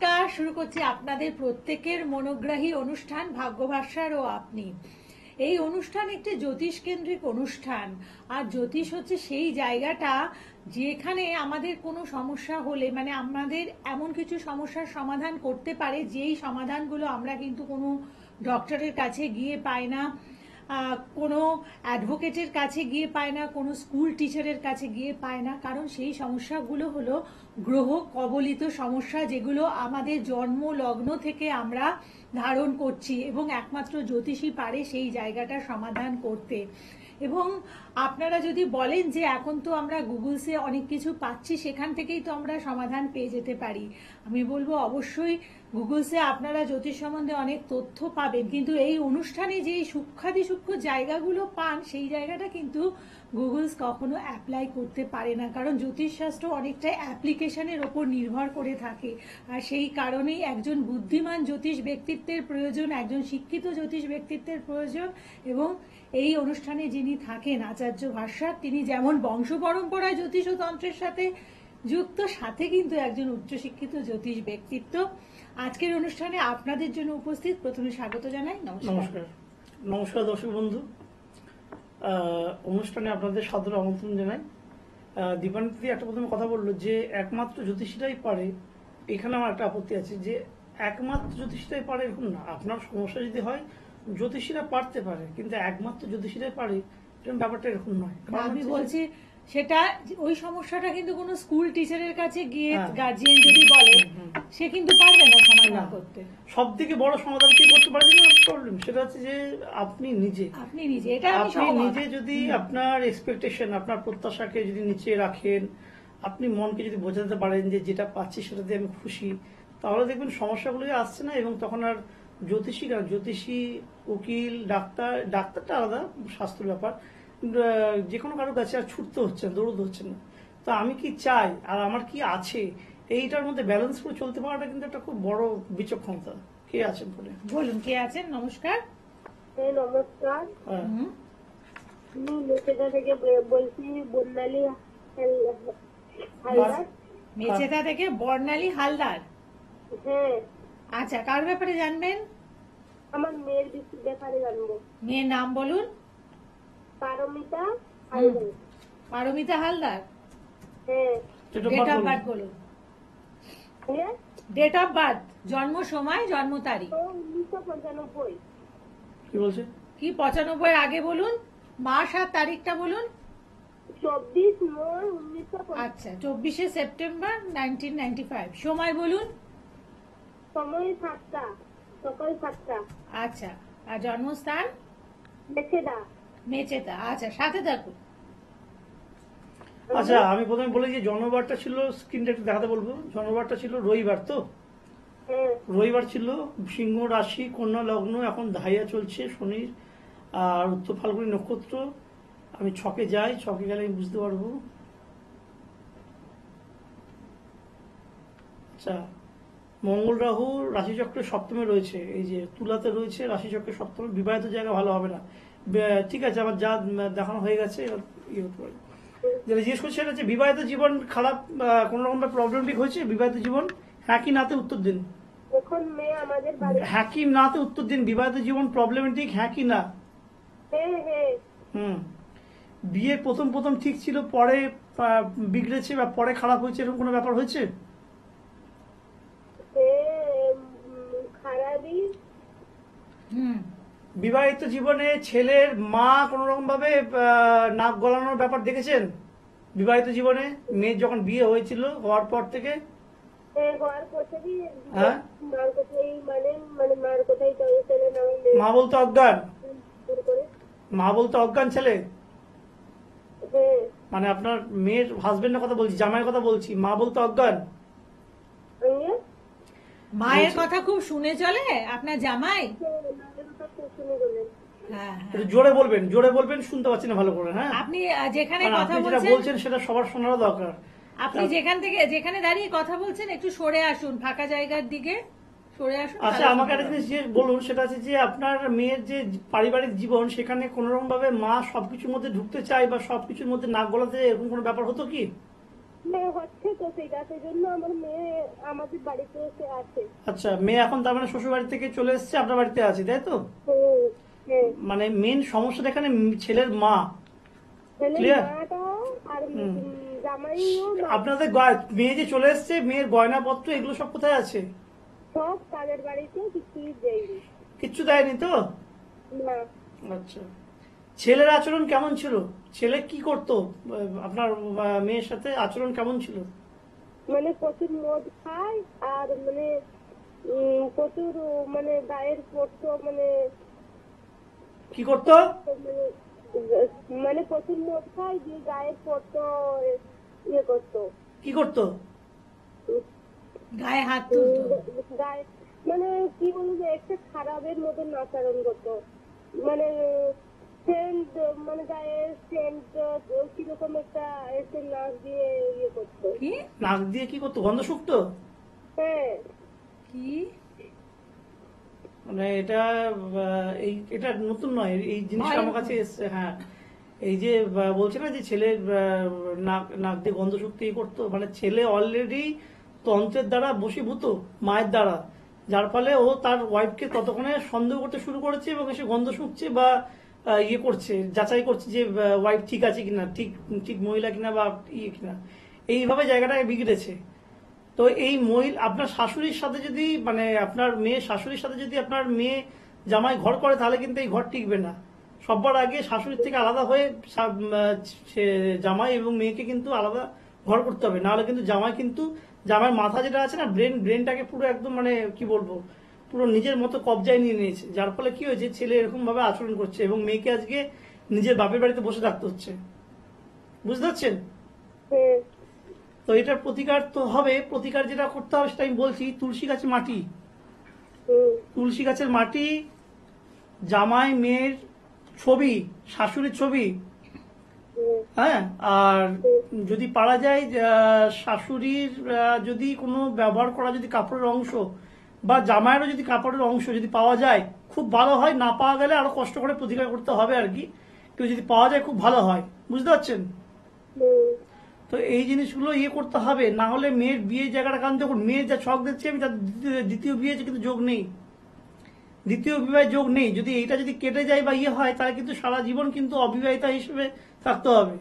নমস্কার, শুরু করছি আপনাদের প্রত্যেকের মনোগ্রাহী অনুষ্ঠান ভাগ্যভাষার ও আপনি। এই অনুষ্ঠান একটি জ্যোতিষ কেন্দ্রিক অনুষ্ঠান, আর জ্যোতিষ হচ্ছে সেই জায়গাটা যেখানে আমাদের কোনো সমস্যা হলে, মানে আমাদের এমন কিছু সমস্যার সমাধান করতে পারে যেই সমাধানগুলো আমরা কিন্তু কোনো ডক্টরের কাছে গিয়ে পাই না, কোনো অ্যাডভোকেটের কাছে গিয়ে পায় না, কোনো স্কুল টিচারের কাছে গিয়ে পায় না। কারণ সেই সমস্যাগুলো হলো গ্রহ কবলিত সমস্যা, যেগুলো আমাদের জন্ম লগ্ন থেকে আমরা ধারণ করছি, এবং একমাত্র জ্যোতিষী পারে সেই জায়গাটা সমাধান করতে। এবং আপনারা যদি বলেন যে এখন তো আমরা গুগলসে অনেক কিছু পাচ্ছি, সেখান থেকেই তো আমরা সমাধান পেয়ে যেতে পারি, আমি বলবো অবশ্যই গুগলসে আপনারা জ্যোতিষ সম্বন্ধে অনেক তথ্য পাবেন, কিন্তু এই অনুষ্ঠানে যে সূক্ষ্মাতি সূক্ষ্ম জায়গাগুলো পান সেই জায়গাটা কিন্তু গুগলস কখনো অ্যাপ্লাই করতে পারে না। কারণ জ্যোতিষশাস্ত্র অনেকটাই অ্যাপ্লিকেশনের ওপর নির্ভর করে থাকে, আর সেই কারণেই একজন বুদ্ধিমান জ্যোতিষ ব্যক্তিত্বের প্রয়োজন, একজন শিক্ষিত জ্যোতিষ ব্যক্তিত্বের প্রয়োজন। এবং এই অনুষ্ঠানে যিনি থাকেন আচার্য ভাস্কর, তিনি যেমন বংশ পরম্পরায় জ্যোতিষ ও তন্ত্রের সাথে যুক্ত, সাথে কিন্তু একজন উচ্চশিক্ষিত জ্যোতিষ ব্যক্তিত্ব। আজকের অনুষ্ঠানে আপনাদের জন্য উপস্থিত, প্রথমে স্বাগত জানাই। নমস্কার। নমস্কার দর্শক বন্ধু, অনুষ্ঠানে আপনাদের সাদর আমন্ত্রণ জানাই। দীপান্বিতি একটা প্রথমে কথা বললো যে একমাত্র জ্যোতিষীরাই পারে, এখানে আমার একটা আপত্তি আছে যে একমাত্র জ্যোতিষীরাই পারে এরকম না। আপনার সমস্যা যদি হয় জ্যোতিষীরা পারতে পারে, কিন্তু একমাত্র জ্যোতিষীরাই পারে এরকম ব্যাপারটা এরকম নয়। আমি বলছি সেটা ওই সমস্যাটা কিন্তু কোনো স্কুল টিচারের কাছে গিয়ে গার্জিয়ান যদি বলে, সে কিন্তু পারবে না সমাধান করতে। সব থেকে বড় সমাধান কি করতে পারে প্রবলেম, সেটা হচ্ছে যে আপনি নিজে যদি আপনার এক্সপেকটেশন, আপনার প্রত্যাশাকে যদি নিচে রাখেন, আপনি মনকে যদি বোঝাতে পারেন যে যেটা পাচ্ছি সেটাতে আমি খুশি, তাহলে দেখবেন সমস্যাগুলো আসছে না। এবং তখন আর জ্যোতিষী, উকিল, ডাক্তারটা আলাদা স্বাস্থ্যের ব্যাপার, যে কোনো কারোর কাছে আর ছুটতে হচ্ছে না, দৌড়তে হচ্ছে না। তো আমি কি চাই আর আমার কি আছে, এইটার মধ্যে ব্যালেন্স করে চলতে পারাটা কিন্তু একটা খুব বড় বিচক্ষণতা। কে আছেন বলে বলুন, কে আছেন? নমস্কার। নমস্কার, আমি মেচেদা থেকে বলছি, বর্ণালী হালদার। মেচেদা থেকে বর্ণালী হালদার। হ্যাঁ। আচ্ছা, কার ব্যাপারে জানবেন? আমার মেয়ের ব্যাপারে জানবো। মেয়ের নাম বলুন। পারমিতা হালদার। পারমিতা হালদার। হ্যাঁ। ডেট অফ বার্থ বলুন। ডেট অফ বার্থ, জন্ম সময়, জন্ম তারিখ। 1995। কি বলছে? কি 95 আগে বলুন, মাস আর তারিখটা বলুন। 24/9/1995। আচ্ছা, 24শে সেপ্টেম্বর 1995। সময় বলুন। সময় 7টা, সকাল 7টা। আচ্ছা, আর জন্মস্থান? মেচেদা। আচ্ছা, সাথে থাকুন। আচ্ছা, আমি প্রথমে বলি যে জন্মবারটা ছিল, স্ক্রিনটা একটু দেখাতে বলবো। জন্মবারটা ছিল রবিবার, তো রবিবার ছিল, সিংহ রাশি, কন্যা লগ্ন, এখন ধাইয়া চলছে শনির, আর উত্তর ফাল্গুনী নক্ষত্র। আমি ছকে যাই, ছকে গেলে আমি বুঝতে পারবো। আচ্ছা, মঙ্গল রাহু রাশিচক্রের সপ্তমে রয়েছে, এই যে তুলাতে রয়েছে রাশিচক্রের সপ্তমে। বিবাহিত জায়গা ভালো হবে না। ঠিক আছে, আমার যা দেখানো হয়ে গেছে, ইয়ে হতে পারে। যেটা জিজ্ঞেস করছি সেটা হচ্ছে বিবাহিত জীবন খারাপ, কোন রকম প্রবলেমটিক হয়েছে বিবাহিত জীবন? হ্যাঁ কি নাতে উত্তর দিন। এখন মেয়ে আমাদের বাড়ি। হ্যাঁ কি নাতে উত্তর দিন। বিবাহিত জীবন প্রবলেমেটিক, হ্যাঁ কি না? বিয়ে প্রথম ঠিক ছিল, পরে বিগড়েছে বা পরে খারাপ হয়েছে, এরকম কোনো ব্যাপার হয়েছে? বিবাহিত জীবনে ছেলের মা কোন রকম ভাবে নাক গলানোর ব্যাপার দেখেছেন বিবাহিত জীবনে? মেয়ের যখন বিয়ে হয়েছিল, হওয়ার পর থেকে? হ্যাঁ, মা বলতে অজ্ঞান, মা বলতে অজ্ঞান ছেলে। মানে আপনার মেয়ের হাজবেন্ডের কথা বলছি, জামাইয়ের কথা বলছি, মা বলতে অজ্ঞান। মায়ের কথা খুব শুনে চলে আপনার জামাই? জোরে বলবেন, শুনতে পাচ্ছি না ভালো করে। হ্যাঁ, আপনি যেখানে কথা বলছেন সেটা সবার শোনার দরকার। আপনি যেখানে দাঁড়িয়ে কথা বলছেন একটু সরে আসুন, ফাঁকা জায়গার দিকে সরে আসুন। আচ্ছা, আমাকে একটা জিনিস বলুন, সেটা হচ্ছে যে আপনার মেয়ের যে পারিবারিক জীবন, সেখানে কোন রকম ভাবে মা সবকিছুর মধ্যে ঢুকতে চায় বা সবকিছুর মধ্যে নাক গলাতে, এরকম কোনো ব্যাপার হতো কি? মেয়ে হচ্ছে তো সেইটা, সেই জন্য আমার মেয়ে আমাদের বাড়িতে এসে আছে। আচ্ছা, মেয়ে এখন তার মানে শ্বশুর বাড়ি থেকে চলে এসেছে, আপনার বাড়িতে আছে, তাই তো? হ্যাঁ, হ্যাঁ। মানে মেন সমস্যাটা এখানে ছেলের মা। ছেলের Clear? মাটা আর জামাইও আপনাদের মেয়ে যে চলে এসেছে, মেয়ের গয়নাপত্র এগুলো সব কোথায় আছে? সব তাদের বাড়িতে কিছুই দেয়নি। কিচ্ছু দেয়নি তো? না, আচ্ছা, ছেলের আচরণ কেমন ছিল? ছেলে কি করতো? আপনার মেয়ের সাথে আচরণ কেমন ছিল? মানে প্রচুর মদ খায় আর মানে প্রচুর মানে গায়ের পড়তো, মানে কি করতো? মানে প্রচুর মদ খায় যে গায়ের পড়তো, ইয়ে করতো, কি করতো? গায়ে হাত তুলতো? গায়ে মানে কি বলবো, একটা খারাপের মতন আচরণ করতো। মানে সেন্ট, মানে গায়ে সেন্ট কিরকম একটা এসে নাক দিয়ে ইয়ে করতো। কি নাক দিয়ে কি করতো? গন্ধ শুকতো? হ্যাঁ, কি মানে এটা এটা নতুন নয়, এই জিনিসটা আমার কাছে এসছে। হ্যাঁ, এই যে বলছে না যে ছেলের নাক নাক দিয়ে গন্ধ শুকতে করতো, মানে ছেলে অলরেডি তন্ত্রের দ্বারা বশীভূত মায়ের দ্বারা, যার ফলে ও তার ওয়াইফকে ততক্ষণে সন্দেহ করতে শুরু করেছে এবং সে গন্ধ শুকছে বা ইয়ে করছে, যাচাই করছে যে ওয়াইফ ঠিক আছে কিনা, ঠিক ঠিক মহিলা কিনা বা ইয়ে কিনা। এইভাবে জায়গাটাকে বিগড়েছে। তো এই আপনার শাশুড়ির সাথে যদি, মানে আপনার মেয়ে শাশুড়ির সাথে যদি আপনার মেয়ে জামাই ঘর করে, তাহলে কিন্তু এই ঘর টিকবে না। সবার আগে শাশুড়ির থেকে আলাদা হয়ে জামাই এবং মেয়েকে কিন্তু আলাদা ঘর করতে হবে, নাহলে কিন্তু জামাই মাথা যেটা আছে না, ব্রেনটাকে পুরো একদম মানে কি বলবো, পুরো নিজের মতো কবজায় নিয়ে নিয়েছে, যার ফলে কি হয়েছে, ছেলে এরকম ভাবে আচরণ করছে এবং মেয়েকে আজকে নিজের বাপের বাড়িতে বসে থাকতে হচ্ছে। বুঝতে পারছেন? হ্যাঁ, তো এটার প্রতিকার তো হবে, প্রতিকার যেটা করতে হবে সেটা আমি বলছি, তুলসী গাছের মাটি, তুলসী গাছের মাটি, জামাই মেয়ের ছবি, শাশুড়ির ছবি, হ্যাঁ, আর যদি পারা যায় শাশুড়ির যদি কোনো ব্যবহার করা যদি কাপড়ের অংশ বা জামাইয়েরও যদি কাপড়ের অংশ যদি পাওয়া যায় খুব ভালো হয়, না পাওয়া গেলে আরো কষ্ট করে প্রতিকার করতে হবে আর কি, কেউ যদি পাওয়া যায় খুব ভালো হয়। বুঝতে পারছেন? তো এই জিনিসগুলো ইয়ে করতে হবে, না হলে মেয়ের বিয়ে জায়গাটা, কারণ দেখুন মেয়ের যা ছক দেখছি আমি, তার দ্বিতীয় বিয়ে কিন্তু যোগ নেই, দ্বিতীয় বিবাহে যোগ নেই। যদি এইটা যদি কেটে যায় বা ইয়ে হয়, তাহলে কিন্তু সারা জীবন কিন্তু অবিবাহিতা হিসেবে থাকতে হবে।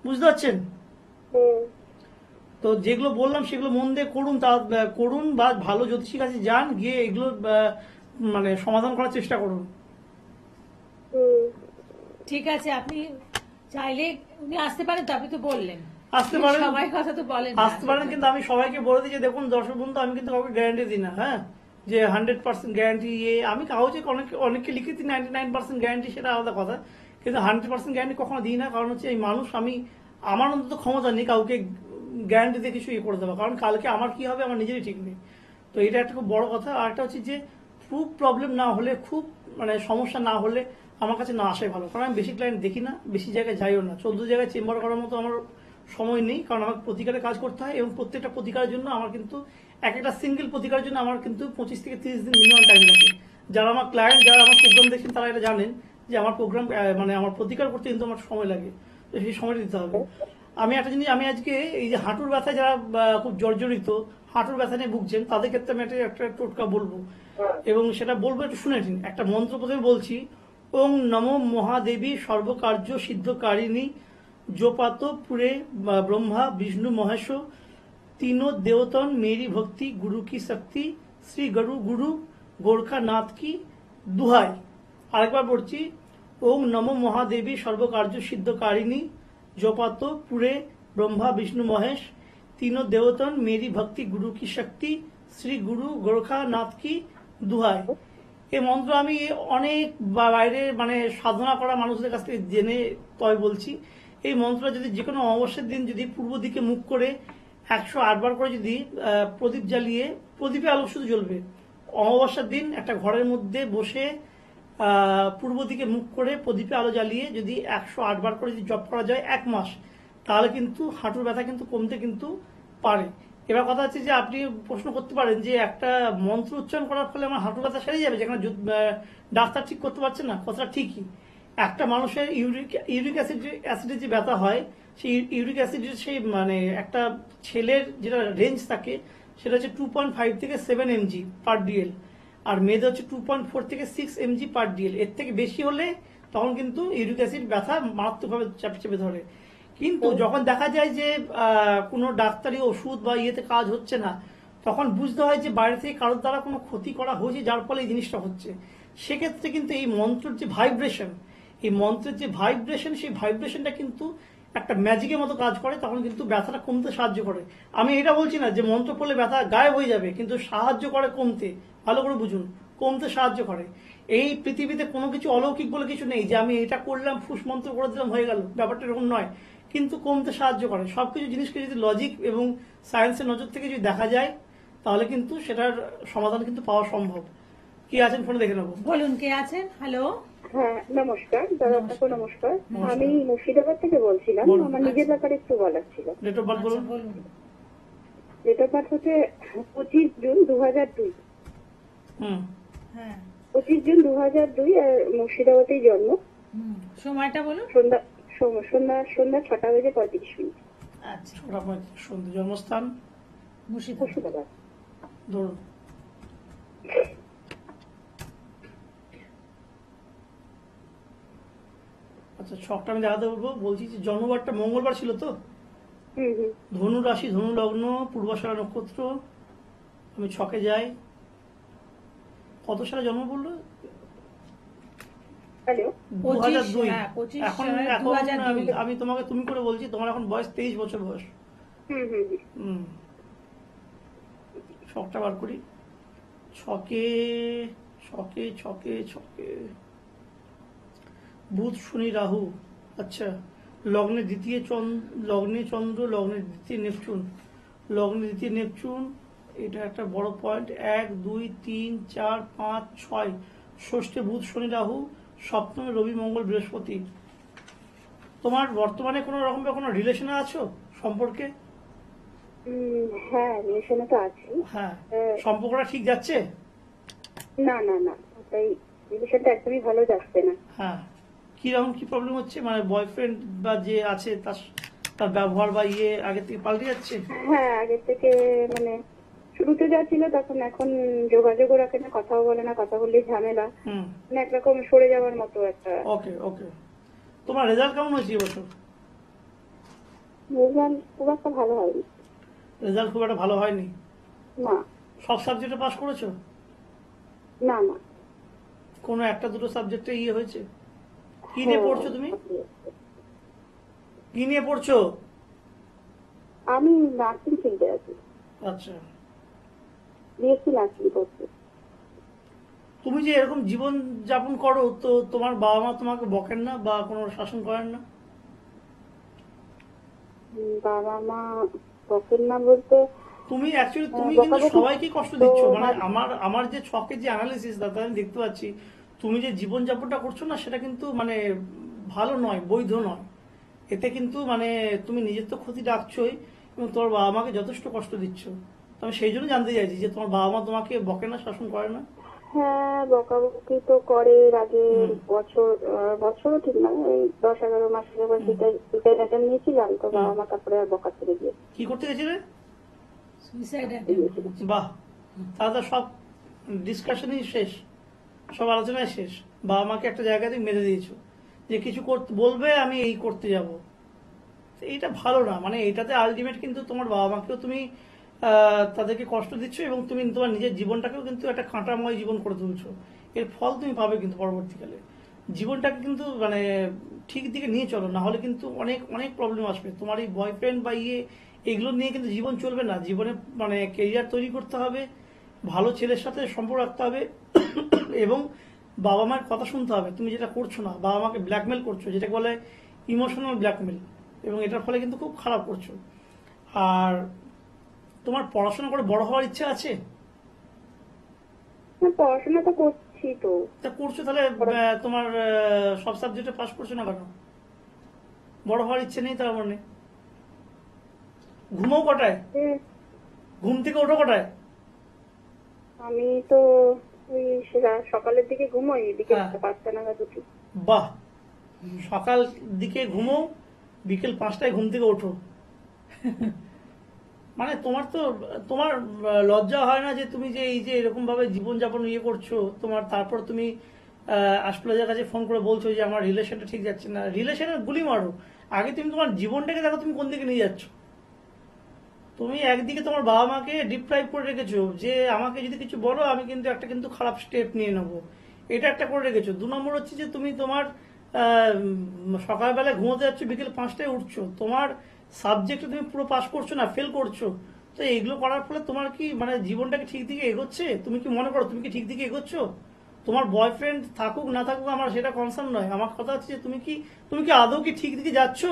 বুঝতে পারছেন? তো যেগুলো বললাম সেগুলো মন দিয়ে করুন, তা করুন, বা ভালো জ্যোতিষীর কাছে যান, গিয়ে এগুলো মানে সমাধান করার চেষ্টা করুন। ঠিক আছে, আপনি চাইলে উনি আসতে পারেন তো? আপনি তো বললেন আসতে পারেন, সবাই কথা তো বলেন, আসতে পারেন, কিন্তু আমি সবাইকে বলে দিই যে দেখুন দর্শক বন্ধু, আমি কিন্তু কাউকে গ্যারান্টি দিই না, হ্যাঁ, যে 100% গ্যারান্টি। আমি কাগজে অনেককে লিখেছি 99% গ্যারান্টি, সেটা আলাদা কথা, কিন্তু 100% গ্যারান্টি কখনো দিই না। কারণ হচ্ছে এই মানুষ, আমার অন্তত ক্ষমতা নেই কাউকে গ্যারান্টি দিয়ে কিছু ইয়ে করে দেবো, কারণ কালকে আমার কি হবে আমার নিজেরই ঠিক নেই। তো এটা একটা খুব বড় কথা। আর একটা হচ্ছে যে খুব প্রবলেম না হলে, খুব মানে সমস্যা না হলে আমার কাছে না আসাই ভালো, কারণ আমি বেশি ক্লায়েন্ট দেখি না, বেশি জায়গায় যাইও না, 14 জায়গায় চেম্বার করার মতো আমার সময় নেই, কারণ আমার প্রতিকারে কাজ করতে হয় এবং প্রত্যেকটা প্রতিকারের জন্য আমার কিন্তু একটা সিঙ্গেল প্রতিকারের জন্য আমার কিন্তু 25 থেকে 30 দিন মিনিমাম টাইম লাগে। যারা আমার ক্লায়েন্ট, যারা আমার প্রোগ্রাম দেখছেন, তারা এটা জানেন যে আমার প্রোগ্রাম মানে আমার প্রতিকার করতে কিন্তু আমার সময় লাগে, তো সেই সময়টা দিতে হবে। আমি একটা জিনিস, আমি আজকে এই যে হাঁটুর ব্যথায় যারা খুব জর্জরিত, হাঁটুর ব্যথা নিয়ে ভুগছেন, তাদের ক্ষেত্রে আমি একটা টোটকা বলবো, এবং সেটা বলবো, একটু শুনে নিন। একটা মন্ত্র প্রথমে বলছি, ওং নমো মহাদেবী সর্বকার্য সিদ্ধকারিণী জোপাত পুরে ব্রহ্মা বিষ্ণু মহেশ तीनों देवतन मेरी भक्ति गुरु की शक्ति श्री गुरु गोरखानाथ की दुहाई। আরেকবার পড়ছি, ওম নমো মহাদেবী সর্বকার্য সিদ্ধকারিণী জপাত পুরে ব্রহ্মা বিষ্ণু মহেশ तीनों देवतन मेरी भक्ति गुरु की शक्ति শ্রী গুরু গোরখানাথ কি দুহাই। এই মন্ত্র আমি অনেক বাইরে মানে সাধনা করা মানুষদের কাছ থেকে জেনে তয় বলছি। এই মন্ত্র যদি যে কোনো অমাবস্যার দিন যদি পূর্ব দিকে মুখ করে 108 বার করে যদি প্রদীপ জ্বালিয়ে, প্রদীপে আলো শুধু জ্বলবে, অমাবস্যার দিন একটা ঘরের মধ্যে বসে পূর্ব দিকে মুখ করে প্রদীপে আলো জ্বালিয়ে যদি 108 বার করে যদি জপ করা যায় 1 মাস, তাহলে কিন্তু হাঁটুর ব্যথা কিন্তু কমতে কিন্তু পারে। এবার কথা হচ্ছে যে আপনি প্রশ্ন করতে পারেন যে একটা মন্ত্র উচ্চারণ করার ফলে আমার হাঁটুর ব্যথা সেরে যাবে, যেখানে ডাক্তার ঠিক করতে পারছে না। কথাটা ঠিকই, একটা মানুষের ইউরিক অ্যাসিডের যে ব্যথা হয় সেই ইউরিক অ্যাসিডের সেই মানে একটা ছেলের যেটা রেঞ্জ থাকে সেটা হচ্ছে 2.5 থেকে 7 mg পার ডিএল, আর মেয়েদের হচ্ছে 2.4 থেকে 6 mg পার ডিএল। এর থেকে বেশি হলে তখন কিন্তু ইউরিক অ্যাসিড ব্যথা মারাত্মকভাবে চাপে চেপে ধরে। কিন্তু যখন দেখা যায় যে কোনো ডাক্তারি ওষুধ বা ইয়েতে কাজ হচ্ছে না, তখন বুঝতে হয় যে বাইরে থেকে কারোর দ্বারা কোনো ক্ষতি করা হয়েছে যার ফলে এই জিনিসটা হচ্ছে। সেক্ষেত্রে কিন্তু এই মন্ত্রের যে ভাইব্রেশন, এই মন্ত্রের যে ভাইব্রেশন, সেই ভাইব্রেশনটা কিন্তু একটা ম্যাজিকের মতো কাজ করে, তখন কিন্তু ব্যথাটা কমতে সাহায্য করে। আমি এটা বলছি না যে মন্ত্র পড়লে ব্যথা গায়েব হয়ে যাবে, কিন্তু সাহায্য করে কমতে। ভালো করে বুঝুন, কমতে সাহায্য করে। এই পৃথিবীতে কোনো কিছু অলৌকিক বলে কিছু নেই যে আমি এটা করলাম ফুস মন্ত্র করে দিলাম হয়ে গেল, ব্যাপারটা এরকম নয়। কিন্তু কমতে সাহায্য করে। সবকিছু জিনিসকে যদি লজিক এবং সায়েন্সের নজর থেকে যদি দেখা যায়, তাহলে কিন্তু সেটার সমাধান কিন্তু পাওয়া সম্ভব। কি আছেন ফোনে দেখে নেবো। বলুন কে আছেন। হ্যালো, হ্যাঁ নমস্কার দাদা, আপনাকে নমস্কার। নমস্কার। আমি মুর্শিদাবাদ থেকে বলছিলাম, বলুন। আমার নিজের ব্যাপারে একটু বলার ছিল। ডেট অফ বার্থ বলুন। বলুন। ডেট অফ বার্থ হচ্ছে 25 জুন 2002। হুম। হ্যাঁ, 25 জুন 2002, আর মুর্শিদাবাদেই জন্ম। সময়টা বলুন। সন্ধ্যা 6:35। আচ্ছা, ছোট আপনার সন্ধি জন্মস্থান মুর্শিদাবাদ। মুর্শিদাবাদ। ধরুন। আচ্ছা, ছকটা আমি দেখাতে বলবো। বলছি যে জন্মবারটা মঙ্গলবার ছিল তো? হুম হুম। ধনু রাশি, ধনু লগ্ন, পূর্বাষাঢ়া নক্ষত্র। আমি ছকে যাই। কত সালে জন্ম বললো? হ্যালো। 2002। হ্যাঁ, 25 এখন এখন 2002 আমি তোমাকে তুমি করে বলছি, তোমার এখন বয়স 23 বছর বয়স। হুম হুম হুম। হুম। ছকটা বার করি। ছকে ছকে ছকে ছকে বুধ, শনি, রাহু। আচ্ছা, লগ্নে দ্বিতীয় লগ্নে চন্দ্র, লগ্নে দ্বিতীয় নেপচুন, লগ্নে দ্বিতীয় নেপচুন। এটা একটা বড় পয়েন্ট। 1 2 3 4 5 6 ষষ্ঠে বুধ, শনি, রাহু, সপ্তমে রবি, মঙ্গল, বৃহস্পতি। তোমার বর্তমানে কোনো রকম কোনো রিলেশনে আছো, সম্পর্কে? হ্যাঁ, রিলেশনে তো আছি। হ্যাঁ, সম্পর্কটা ঠিক যাচ্ছে? না না না, তাই রিলেশনটা একদমই ভালো যাচ্ছে না। হ্যাঁ, কিরকম কি প্রবলেম হচ্ছে? মানে বয়ফ্রেন্ড বা যে আছে তার ব্যবহার বা ইয়ে আগে থেকে পাল্টে যাচ্ছে? হ্যাঁ, আগের থেকে মানে শুরুতে যা ছিল তখন এখন যোগাযোগও রাখে না, কথাও বলে না, কথা বললেই ঝামেলা, হুম। মানে একরকম সরে যাওয়ার মতো একটা। ওকে ওকে। তোমার রেজাল্ট কেমন হয়েছে এবছর? রেজাল্ট খুব একটা ভালো হয়নি। রেজাল্ট খুব একটা ভালো হয়নি? না সব সাবজেক্টে পাস করেছো? না না। কোনো একটা দুটো সাবজেক্টে ইয়ে হয়েছে? কি নিয়ে পড়ছো তুমি? কি নিয়ে পড়ছো? আমি নার্সিং ফিল্ডে আছি, আচ্ছা। বিএসসি নার্সিং করছি। তুমি যে এরকম জীবন যাপন করো, তো তোমার বাবা মা তোমাকে বকেন না বা কোনো শাসন করেন না? বাবা মা বকেন না বলতে, তুমি অ্যাকচুয়ালি তুমি কিন্তু বকাবকি সবাইকে কষ্ট দিচ্ছ। তো মানে আমার যে ছকে যে অ্যানালিসিস দাদা আমি দেখতে পাচ্ছি, তুমি যে জীবন যাপনটা করছো না, সেটা কিন্তু মানে ভালো নয়, বৈধ নয়। এতে কিন্তু মানে তুমি নিজের তো ক্ষতি ডাকছোই, এবং তোমার বাবা মাকে যথেষ্ট কষ্ট দিচ্ছ। তো আমি সেই জন্য জানতে চাইছি যে তোমার বাবা মা তোমাকে বকে না, শাসন করে না? হ্যাঁ বকাবকি তো করে। আগের বছরও ঠিক না, এই 10-11 মাস যখন প্রিপারেশন নিয়েছিলাম, তো বাবা মা তারপরে আর বকা ছেড়ে দিয়ে কি করতে গেছিলে? সুইসাইড বাহ, তাহলে সব ডিসকাশনই শেষ, সব আলোচনায় শেষ। বাবা মাকে একটা জায়গা থেকে মেরে দিয়েছো যে কিছু করতে বলবে, আমি এই করতে যাব। এইটা ভালো না। মানে এটাতে আলটিমেট কিন্তু তোমার বাবা মাকেও তুমি তাদেরকে কষ্ট দিচ্ছ, এবং তুমি তোমার নিজের জীবনটাকেও কিন্তু একটা কাঁটাময় জীবন করে তুলছো। এর ফল তুমি পাবে কিন্তু পরবর্তীকালে। জীবনটাকে কিন্তু মানে ঠিক দিকে নিয়ে চলো, না হলে কিন্তু অনেক অনেক প্রবলেম আসবে। তোমার এই বয়ফ্রেন্ড বা এগুলো নিয়ে কিন্তু জীবন চলবে না। জীবনে মানে কেরিয়ার তৈরি করতে হবে, ভালো ছেলের সাথে সম্পর্ক রাখতে হবে, এবং বাবা মায়ের কথা শুনতে হবে। তুমি যেটা করছো না, বাবা মাকে ব্ল্যাকমেল করছো, যেটাকে বলে ইমোশনাল ব্ল্যাকমেল, এবং এটার ফলে কিন্তু খুব খারাপ করছো। আর তোমার পড়াশোনা করে বড় হওয়ার ইচ্ছা আছে? পড়াশোনা তো করছি তো। তা করছো, তাহলে তোমার সব সাবজেক্টে পাস করছো না কেন? বড় হওয়ার ইচ্ছে নেই তার মানে? ঘুমো কটায়? ঘুম থেকে ওঠো কটায়? আমি তো ওই সকালের দিকে ঘুমোই, বিকেল 5টা নাগাদ উঠি। বাহ, সকাল দিকে ঘুমো, বিকেল 5টায় ঘুম থেকে ওঠো। মানে তোমার লজ্জা হয় না যে তুমি যে এই যে এরকম ভাবে জীবনযাপন করছো, তারপর তুমি আশপাশের কাছে ফোন করে বলছো যে আমার রিলেশনটা ঠিক যাচ্ছে না। রিলেশনের গুলি মারো, আগে তুমি তোমার জীবনটাকে দেখো তুমি কোন দিকে নিয়ে যাচ্ছ। তুমি একদিকে তোমার বাবা মাকে ডিপ্রাইভ করে রেখেছো যে আমাকে যদি কিছু বলো আমি কিন্তু একটা খারাপ স্টেপ নিয়ে নেবো, এটা একটা করে রেখেছো। 2 নম্বর হচ্ছে যে তুমি তোমার সকালবেলায় ঘুমোতে যাচ্ছ, বিকেল 5টায় উঠছো, তোমার সাবজেক্টে তুমি পুরো পাস করছো না, ফেল করছো। তো এইগুলো করার ফলে তোমার কি মানে জীবনটাকে ঠিক দিকে এগোচ্ছে? তুমি কি মনে করো তুমি কি ঠিক দিকে এগোচ্ছ? তোমার বয়ফ্রেন্ড থাকুক না থাকুক আমার সেটা কনসার্ন নয়, আমার কথা হচ্ছে যে তুমি কি আদৌ কি ঠিক দিকে যাচ্ছ?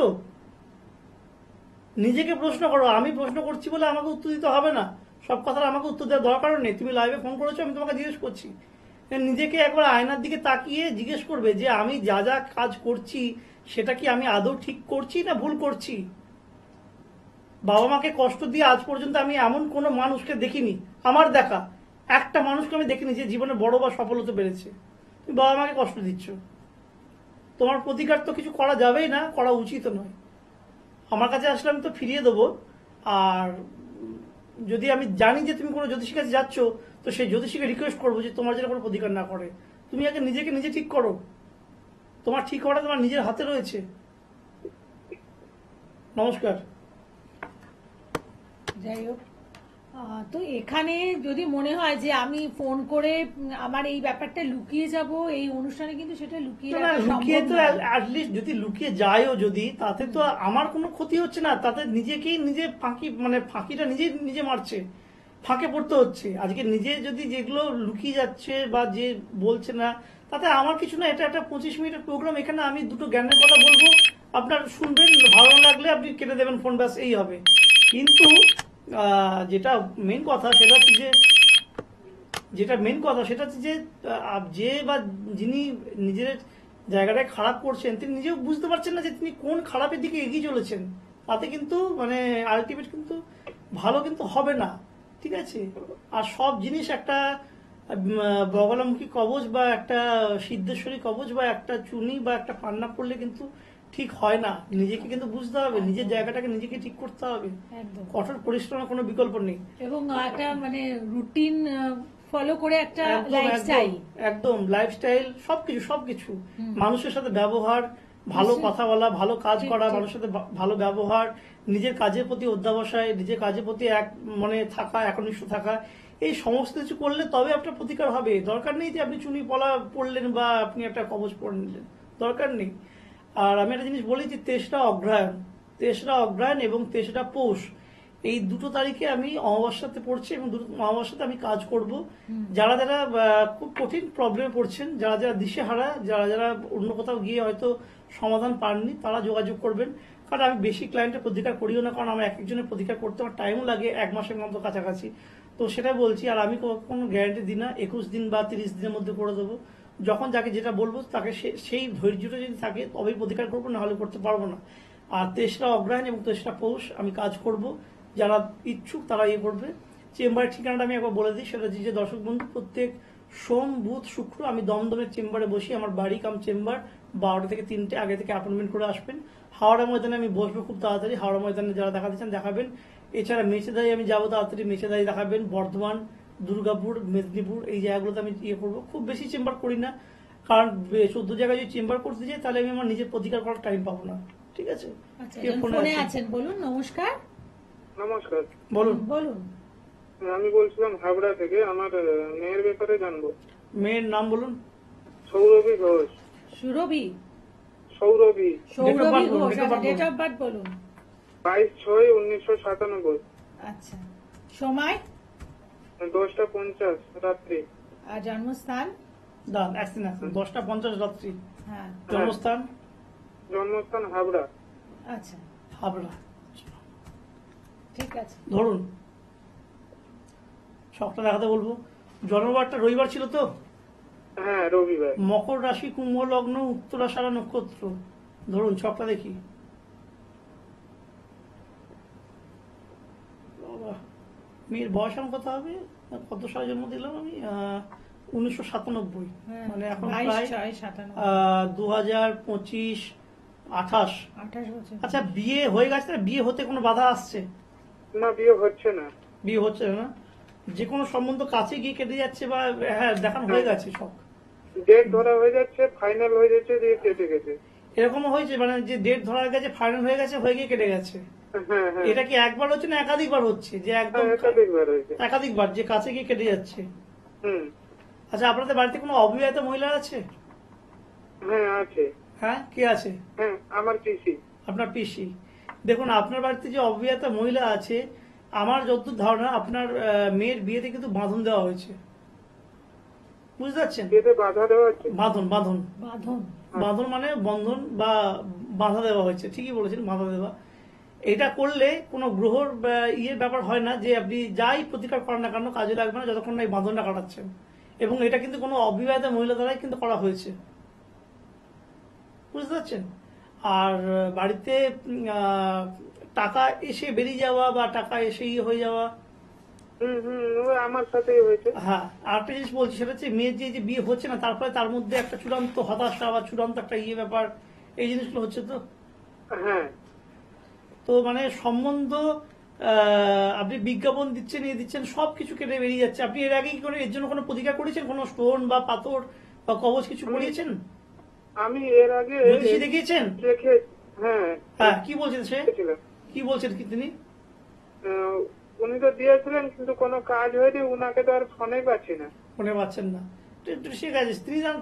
নিজেকে প্রশ্ন করো। আমি প্রশ্ন করছি বলে আমাকে উত্তর দিতে হবে না, সব কথার আমাকে উত্তর দেওয়ার দরকারও নেই। তুমি লাইভে ফোন করেছো, আমি তোমাকে জিজ্ঞেস করছি। নিজেকে একবার আয়নার দিকে তাকিয়ে জিজ্ঞেস করবে যে আমি যা যা কাজ করছি সেটা কি আমি আদৌ ঠিক করছি না ভুল করছি। বাবা মাকে কষ্ট দিয়ে আজ পর্যন্ত আমি এমন কোনো মানুষকে দেখিনি, আমার দেখা একটা মানুষকে আমি দেখিনি যে জীবনে বড় বা সফল হতে পেরেছে। তুমি বাবা মাকে কষ্ট দিচ্ছ, তোমার প্রতিকার তো কিছু করা যাবেই না, করা উচিত নয়। আমার কাছে আসলে আমি তো ফিরিয়ে দেবো। আর যদি আমি জানি যে তুমি কোনো জ্যোতিষীর কাছে যাচ্ছ, তো সেই জ্যোতিষীকে রিকোয়েস্ট করবো যে তোমার যেন কোনো প্রতিকার না করে। তুমি আগে নিজেকে নিজে ঠিক করো, তোমার ঠিক করা তোমার নিজের হাতে রয়েছে। নমস্কার। যাই হোক, তো এখানে যদি মনে হয় যে আমি ফোন করে আমার এই ব্যাপারটা লুকিয়ে যাব এই অনুষ্ঠানে, কিন্তু সেটা লুকিয়ে তো অ্যাটলিস্ট যদি লুকিয়ে যায়ও যদি, তাতে তো আমার কোনো ক্ষতি হচ্ছে না, তাতে নিজেকেই নিজে ফাঁকিটা নিজে মারছে, ফাঁকে পড়তে হচ্ছে। আজকে নিজে যদি যেগুলো লুকিয়ে যাচ্ছে বা যে বলছে না, তাতে আমার কিছু না। এটা একটা 25 মিনিটের প্রোগ্রাম, এখানে আমি দুটো জ্ঞানের কথা বলবো, আপনার শুনবেন, ভালো লাগলে আপনি কেটে দেবেন ফোন, ব্যাস এই হবে। কিন্তু যেটা মেন কথা সেটা হচ্ছে যে বা যিনি নিজের জায়গাটায় খারাপ করছেন তিনি নিজেও বুঝতে পারছেন না যে তিনি কোন খারাপের দিকে এগিয়ে চলেছেন। তাতে কিন্তু আলটিমেট কিন্তু ভালো কিন্তু হবে না, ঠিক আছে? আর সব জিনিস একটা বগলামুখী কবচ বা একটা সিদ্ধেশ্বরী কবচ বা একটা চুনি বা একটা পান্না পড়লে কিন্তু ঠিক হয় না। নিজেকে কিন্তু বুঝতে হবে, নিজের জায়গাটাকে নিজেকে ঠিক করতে হবে। কঠোর পরিশ্রমের কোনো বিকল্প নেই, এবং একটা রুটিন ফলো করে একটা লাইফস্টাইল, একদম লাইফস্টাইল, সবকিছু মানুষের সাথে ব্যবহার, ভালো কথা বলা, ভালো কাজ করা, মানুষের সাথে ভালো ব্যবহার, নিজের কাজের প্রতি অধ্যাবসায়, নিজের কাজের প্রতি এক মনে থাকা, একনিষ্ঠ থাকা, এই সমস্ত কিছু করলে তবে আপনার প্রতিকার হবে। দরকার নেই যে আপনি চুনি পলা পড়লেন বা আপনি একটা কবচ পড়ে নিলেন, দরকার নেই। আর আমি একটা জিনিস বলি যে 23রা অগ্রহায়ণ এবং 23রা পৌষ, এই দুটো তারিখে আমি অমাবস্যাতে পড়ছি এবং অমাবস্যাতে আমি কাজ করব। যারা খুব কঠিন প্রবলেমে পড়ছেন, যারা দিশেহারা, যারা অন্য কোথাও গিয়ে হয়তো সমাধান পাননি, তারা যোগাযোগ করবেন। কারণ আমি বেশি ক্লায়েন্টের প্রতিকার করিও না, কারণ আমার এক একজনের প্রতিকার করতে আমার টাইমও লাগে 1 মাসের মতো কাছাকাছি। তো সেটা বলছি। আর আমি কোনো গ্যারান্টি দিই না, 21 দিন বা 30 দিনের মধ্যে করে দেবো। যখন যাকে যেটা বলবো তাকে সেই ধৈর্যটা যদি থাকে তবেই প্রতিকার করবো, না হলে করতে পারবো না। আর 23রা অগ্রহায়ণ এবং 23রা পৌষ আমি কাজ করব। যারা ইচ্ছুক তারা করবে। চেম্বারের ঠিকানাটা আমি একবার বলে দিই, সেটা যে দর্শক বন্ধু, প্রত্যেক সোম, বুধ, শুক্র আমি দমদমের চেম্বারে বসি। আমার বাড়ি কাম চেম্বার, 12টা থেকে 3টে, আগে থেকে অ্যাপয়েন্টমেন্ট করে আসবেন। হাওড়া ময়দানে আমি বসবো খুব তাড়াতাড়ি, হাওড়া ময়দানে যারা দেখাতে চান দেখাবেন। এছাড়া মেচেদাই আমি যাবো তাড়াতাড়ি, মেচেদাই দেখাবেন। বর্ধমান, দুর্গাপুর, মেদিনীপুর, এই জায়গাগুলোতে আমি করবো। খুব বেশি চেম্বার করি না, কারণ 14 জায়গায় যদি চেম্বার করতে যাই তাহলে আমি আমার নিজের প্রতিকার করার টাইম পাবো না, ঠিক আছে? ফোনে আছেন, বলুন। নমস্কার। বলুন। আমি বলছিলাম হাবড়া থেকে, আমার মেয়ের ব্যাপারে জানবো। মেয়ের নাম বলুন। Saurabhi Ghosh. Saurabhi Ghosh. Date of birth বলুন। 22/6/1997। আচ্ছা, সময়? 10টা 50 রাত্রি। আর জন্মস্থান? 10টা 50 রাত্রি। হ্যাঁ। জন্মস্থান হাবড়া। আচ্ছা, হাবড়া, ঠিক আছে। ধরুন সবটা দেখাতে বলবো। জন্মবারটা রবিবার ছিল তো? হ্যাঁ, রবিবার। মকর রাশি, কুম্ভ লগ্ন, উত্তরাষাঢ়া নক্ষত্র। ধরুন ছকটা দেখি। মেয়ের বয়স আমার কত হবে, কত সালে জন্ম দিলাম আমি? 1997। মানে এখন প্রায় 2025 28। 28 বছর। আচ্ছা, বিয়ে হয়ে গেছে না? বিয়ে হতে কোনো বাধা আসছে? না, বিয়ে হচ্ছে না। বিয়ে হচ্ছে না? যে কোনো সম্বন্ধ কাছে গিয়ে কেটে যাচ্ছে বা হ্যাঁ দেখানো হয়ে গেছে সব? ডেট ধরা হয়ে যাচ্ছে, ফাইনাল হয়ে যাচ্ছে, দিয়ে কেটে গেছে। এরকমও হয়েছে মানে যে ডেট ধরা গেছে, ফাইনাল হয়ে গেছে, হয়ে গিয়ে কেটে গেছে? হ্যাঁ হ্যাঁ, এটা কি একবার হচ্ছে না একাধিকবার হচ্ছে যে একদম? একাধিকবার হয়েছে। একাধিকবার যে কাছে গিয়ে কেটে যাচ্ছে। হুম। আচ্ছা, আপনাদের বাড়িতে কোনো অবিবাহিত মহিলা আছে? হ্যাঁ আছে। হ্যাঁ, কে আছে? হ্যাঁ, আমার পিসি। আপনার পিসি। দেখুন, আপনার বাড়িতে যে অবিবাহিত মহিলা আছে, আমার যতদূর ধারণা আপনার মেয়ের বিয়েতে কিন্তু বাঁধন দেওয়া হয়েছে, বুঝতে পারছেন? বিয়েতে বাধা দেওয়া হচ্ছে। বাঁধন বাঁধন বাঁধন। বাঁধন মানে বন্ধন বা বাঁধা দেওয়া হয়েছে, ঠিকই বলেছেন, বাঁধা দেওয়া। এটা করলে কোনো গ্রহর ইয়ের ব্যাপার হয় না যে আপনি যাই প্রতিকার করেন না কেন কাজে লাগবে না যতক্ষণ না এই বাঁধনটা কাটাচ্ছেন। এবং এটা কিন্তু কোনো অবিবাহিত মহিলা দ্বারাই কিন্তু করা হয়েছে, বুঝতে পারছেন? আর বাড়িতে টাকা এসে বেরিয়ে যাওয়া বা টাকা এসে ইয়ে হয়ে যাওয়া, হুম হুম, ওই আমার সাথেই হয়েছে। হ্যাঁ। আর একটা জিনিস বলছি, সেটা হচ্ছে মেয়ের যে বিয়ে হচ্ছে না, তারপরে তার মধ্যে একটা চূড়ান্ত হতাশা বা চূড়ান্ত একটা ইয়ে ব্যাপার, এই জিনিসগুলো হচ্ছে তো। হ্যাঁ। তো মানে সম্বন্ধ আপনি বিজ্ঞাপন দিচ্ছেন, ইয়ে দিচ্ছেন, সবকিছু কেটে বেরিয়ে যাচ্ছে। আপনি এর আগে কি করে এর জন্য কোনো প্রতিকার করেছেন? কোনো স্টোন বা পাথর বা কবচ কিছু করিয়েছেন? আমি এর আগে জ্যোতিষী দেখিয়েছেন? দেখে, হ্যাঁ হ্যাঁ, কি বলছেন সে? দেখেছিলাম। কি বলছেন কি তিনি? উনি তো দিয়েছিলেন কিন্তু কোনো কাজ হয়নি, উনাকে তো আর ফোনে পাচ্ছি না। মনে পাচ্ছেন না? ঠিক আছে,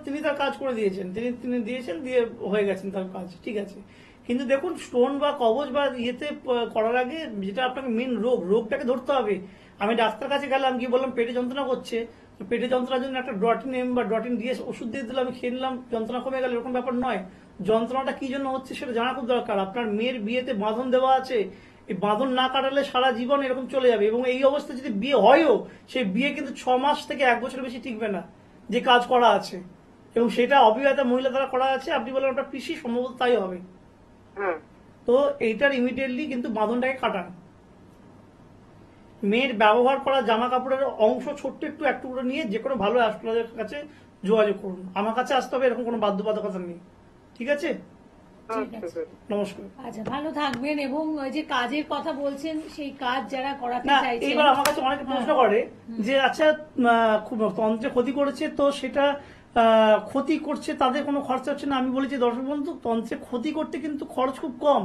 তিনি তার কাজ করে দিয়েছেন, তিনি দিয়েছেন, দিয়ে হয়ে গেছেন তার কাজ, ঠিক আছে। কিন্তু দেখুন, স্টোন বা কবচ বা ইয়েতে করার আগে যেটা আপনাকে মেন রোগটাকে ধরতে হবে। আমি ডাক্তার কাছে গেলাম, গিয়ে বললাম পেটে যন্ত্রণা করছে, তো পেটে যন্ত্রণার জন্য একটা ডটিন এম বা ডটিন ডিএস ওষুধ দিয়ে দিলাম, আমি খেয়ে নিলাম, যন্ত্রণা কমে গেল, এরকম ব্যাপার নয়। যন্ত্রণাটা কি জন্য হচ্ছে সেটা জানা খুব দরকার। আপনার মেয়ের বিয়েতে বাঁধন দেওয়া আছে, এই বাঁধন না কাটালে সারা জীবন এরকম চলে যাবে। এবং এই অবস্থা যদি বিয়ে হয়ও, সেই বিয়ে কিন্তু 6 মাস থেকে 1 বছর বেশি টিকবে না, যে কাজ করা আছে। এবং সেটা অবিবাহিত মহিলা দ্বারা করা আছে, আপনি বলেন আপনার পিসি, সম্ভবত তাই হবে। হ্যাঁ। তো এইটার ইমিডিয়েটলি কিন্তু বাঁধনটাকে কাটান। মেয়ের ব্যবহার করা জামা কাপড়ের অংশ ছোট্ট একটু করে নিয়ে যে কোনো ভালো অ্যাস্ট্রোলজারের কাছে যোগাযোগ করুন। আমার কাছে আসতে হবে এরকম কোনো বাধ্যবাধকতা নেই, ঠিক আছে? ঠিক আচ্ছা আছে। স্যার। নমস্কার। আচ্ছা, ভালো থাকবেন। এবং ওই যে কাজের কথা বলছেন, সেই কাজ যারা করাতে না, চাইছেন, এবার আমার কাছে অনেকে প্রশ্ন করে যে আচ্ছা, খুব তন্ত্রে ক্ষতি করেছে, তো সেটা ক্ষতি করছে, তাদের কোনো খরচা হচ্ছে না। আমি বলি যে দর্শক বন্ধু, তন্ত্রে ক্ষতি করতে কিন্তু খরচ খুব কম।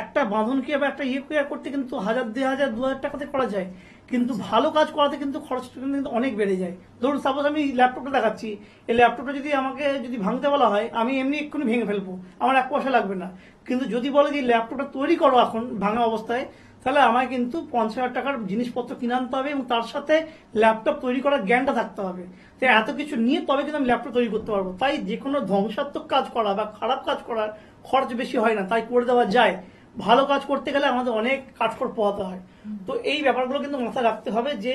একটা বাঁধন কি বা একটা ইয়ে করতে কিন্তু 1000, 2000, 2000 টাকাতে করা যায়। কিন্তু ভালো কাজ করাতে কিন্তু খরচটা কিন্তু অনেক বেড়ে যায়। ধরুন সাপোজ আমি ল্যাপটপটা দেখাচ্ছি, এই ল্যাপটপটা যদি আমাকে ভাঙতে বলা হয়, আমি এমনি এক্ষুনি ভেঙে ফেলবো, আমার 1 পয়সা লাগবে না। কিন্তু যদি বলে যে ল্যাপটপটা তৈরি করো এখন ভাঙা অবস্থায়, তাহলে আমায় কিন্তু 50,000 টাকার জিনিসপত্র কিনে আনতে হবে এবং তার সাথে ল্যাপটপ তৈরি করার জ্ঞানটা থাকতে হবে। তো এত কিছু নিয়ে তবে কিন্তু আমি ল্যাপটপ তৈরি করতে পারবো। তাই যে কোনো ধ্বংসাত্মক কাজ করা বা খারাপ কাজ করার খরচ বেশি হয় না, তাই করে দেওয়া যায়। ভালো কাজ করতে গেলে আমাদের অনেক কাঠখড় পোহাতে হয়। তো এই ব্যাপারগুলো কিন্তু মাথায় রাখতে হবে যে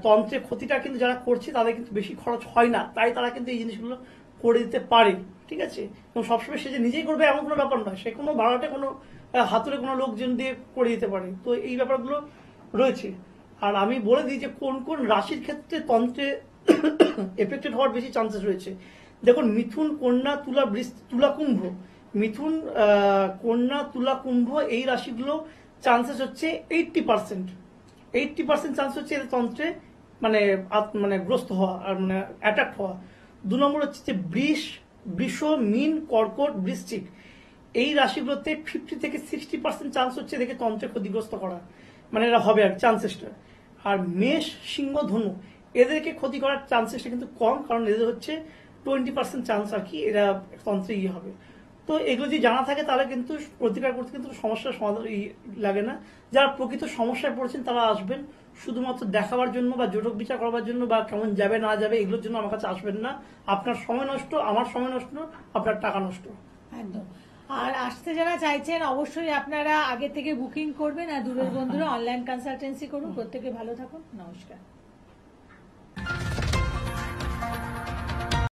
তন্ত্রের ক্ষতিটা কিন্তু যারা করছে তাদের কিন্তু বেশি খরচ হয় না, তাই তারা কিন্তু এই জিনিসগুলো করে দিতে পারে, ঠিক আছে? এবং সবসময় সে যে নিজেই করবে এমন কোনো ব্যাপার নয়, সে কোনো ভাড়াটে কোনো হাতুড়ে কোনো লোকজন দিয়ে করে দিতে পারে। তো এই ব্যাপারগুলো রয়েছে। আর আমি বলে দিই যে কোন কোন রাশির ক্ষেত্রে তন্ত্রে এফেক্টেড হওয়ার বেশি চান্সেস রয়েছে। দেখুন, মিথুন, কন্যা, তুলা, কুম্ভ। মিথুন, কন্যা, তুলা, কুম্ভ, এই রাশিগুলো চান্সেস হচ্ছে 80%। 80% চান্স হচ্ছে এদের তন্ত্রে মানে গ্রস্ত হওয়া আর মানে অ্যাটাক হওয়া। 2 নম্বর হচ্ছে যে বৃষ, মীন, কর্কট, বৃশ্চিক, এই রাশিগুলোতে 50 থেকে 60% চান্স হচ্ছে এদেরকে তন্ত্রে ক্ষতিগ্রস্ত করা, মানে এরা হবে আর চান্সেসটা। আর মেষ, সিংহ, ধনু, এদেরকে ক্ষতি করার চান্সেসটা কিন্তু কম, কারণ এদের হচ্ছে 20% চান্স আর কি এরা তন্ত্রে ইয়ে হবে। তো এগুলো যদি জানা থাকে তাহলে কিন্তু প্রতিকার করতে কিন্তু সমস্যার সমাধান লাগে না। যারা প্রকৃত সমস্যায় পড়েছেন তারা আসবেন, শুধুমাত্র দেখাবার জন্য বা জোটক বিচার করবার জন্য বা কেমন যাবে না যাবে এগুলোর জন্য আমার কাছে আসবেন না। আপনার সময় নষ্ট, আমার সময় নষ্ট, আপনার টাকা নষ্ট। একদম। আর আসতে যারা চাইছেন অবশ্যই আপনারা আগে থেকে বুকিং করবেন, আর দূরের বন্ধুরা অনলাইন কনসালটেন্সি করুন। প্রত্যেকে ভালো থাকুন, নমস্কার।